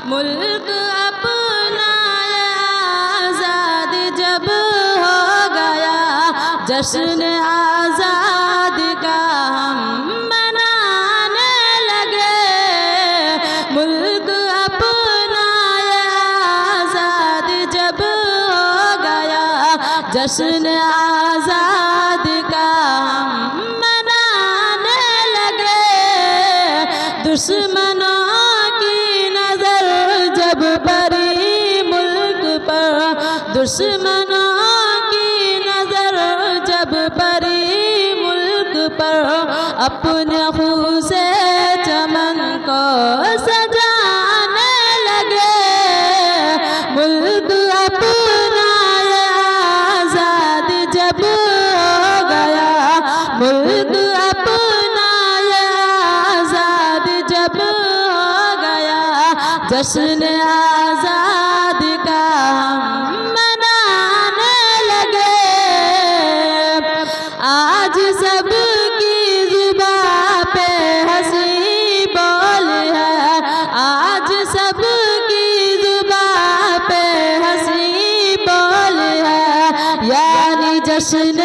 मुल्क अपना आज़ाद जब हो गया, जश्न आज़ाद का हम मनाने लगे। मुल्क अपना आज़ाद जब हो गया, जश्न आज़ाद का हम मनाने लगे। दुश्मनों की नजर जब पड़ी मुल्क पर, दुश्मनों की नजर जब पड़ी मुल्क पर, अपने खून से चमन को सजाने लगे। मुल्क अपना आज़ाद जब हो गया, मुल्क अपना आज़ाद जब हो गया, जश्न आज़ाद का हम मनाने लगे। आज सबकी जुबां पे हंसी बोल है, आज सबकी जुबां पे हंसी बोल है, यानी जश्न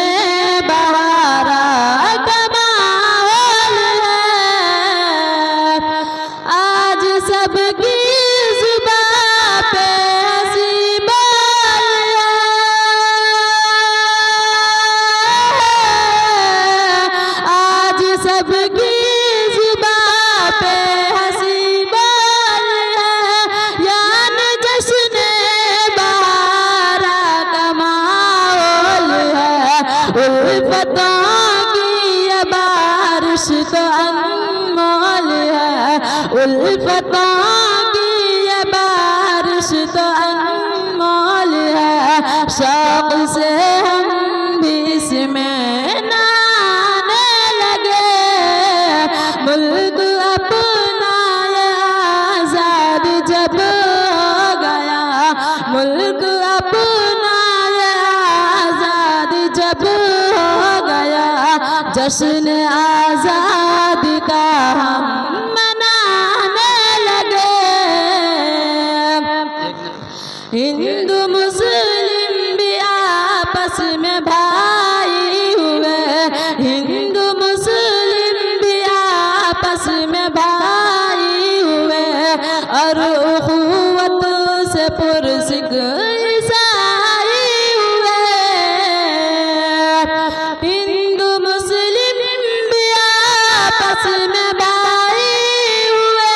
बहारा का माहौल है। आज सबकी जुबां पे हंसी बोल है, आज सबकी जुबां पे हंसी बोल है, यानी जश्न बहारा का माहौल है। उल्फतों की ये बारिश तो अनमोल है, उल्फतों की ये बारिश तो अनमोल है। शौक से हम भी इसमें नहाने लगे। मुल्क अपना आज़ाद जब हो गया, मुल्क अपना आज़ाद जब हो गया, जश्न आज़ाद का हम मनाने लगे। हिंदू मुस्लिम भी आपस में भाई हुए, हिंदू मुस्लिम भी आपस में भाई हुए, और उख़ुवत से पुरसिक ईसाई हुए। हिंदू मुस्लिम भी आपस में भाई हुए,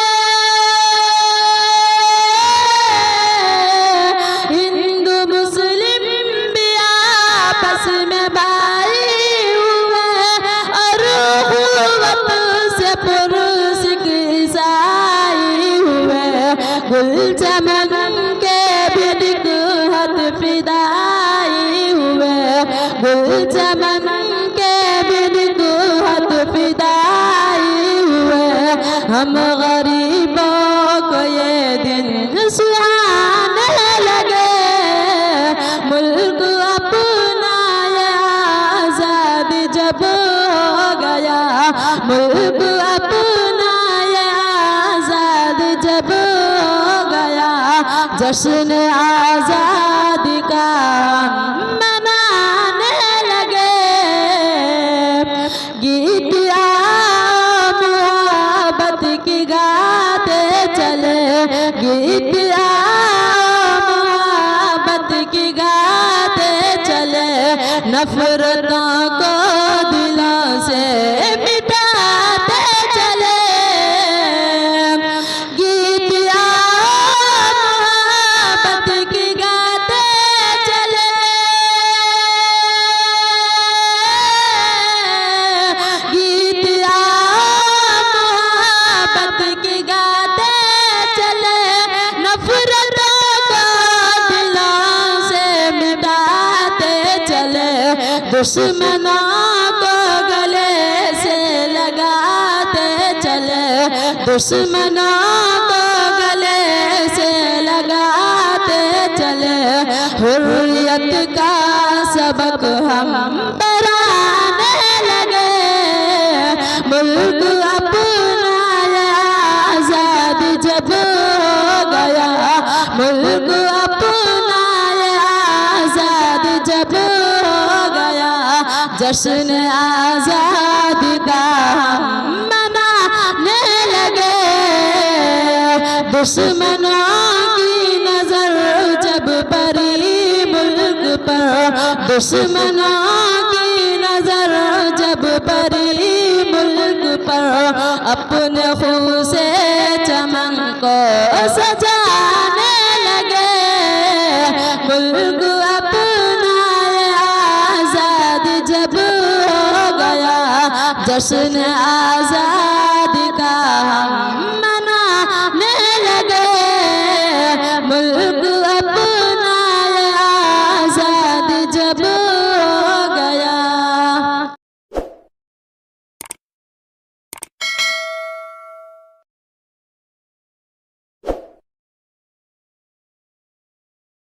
हिंदू मुस्लिम भी आपस में भाई हुए, और उख़ुवत से पुरसिक ईसाई हुए। गुल चमन के भी निकहत फिदाई हुए, गुल चमन के भी निकहत फिदाई हुए। हम गरीबों को ये दिन सुहाने लगे। मुल्क अपना आज़ाद जब हो गया, मुल्क अपना आज़ाद जब हो गया, जश्न आज़ाद का हम मनाने लगे। गीत मोहब्बत की गाते चले, गीत मोहब्बत की गाते चले, नफरतों को दिलों से मिटाते चले। गीत मोहब्बत की गाते चले, गीत मोहब्बत की गाते चले, नफरतों को दिलों से मिटाते चले। दुश्मनों को गले से लगाते चले, दुश्मनों को गले से लगाते चले। हुर्रियत का सबक हम पढ़ाने लगे। मुल्क अपना आज़ाद जब हो गया, मुल्क अपना आजाद जब हो गया, जश्न आजादी का मनाने लगे। दुश्मनों की नजर जब पड़ी मुल्क पर, दुश्मनों की नजर जब पड़ी मुल्क पर, अपने खून से चमन को सजाने लगे। मुल्क अपना आजाद जब हो गया, जश्न आजाद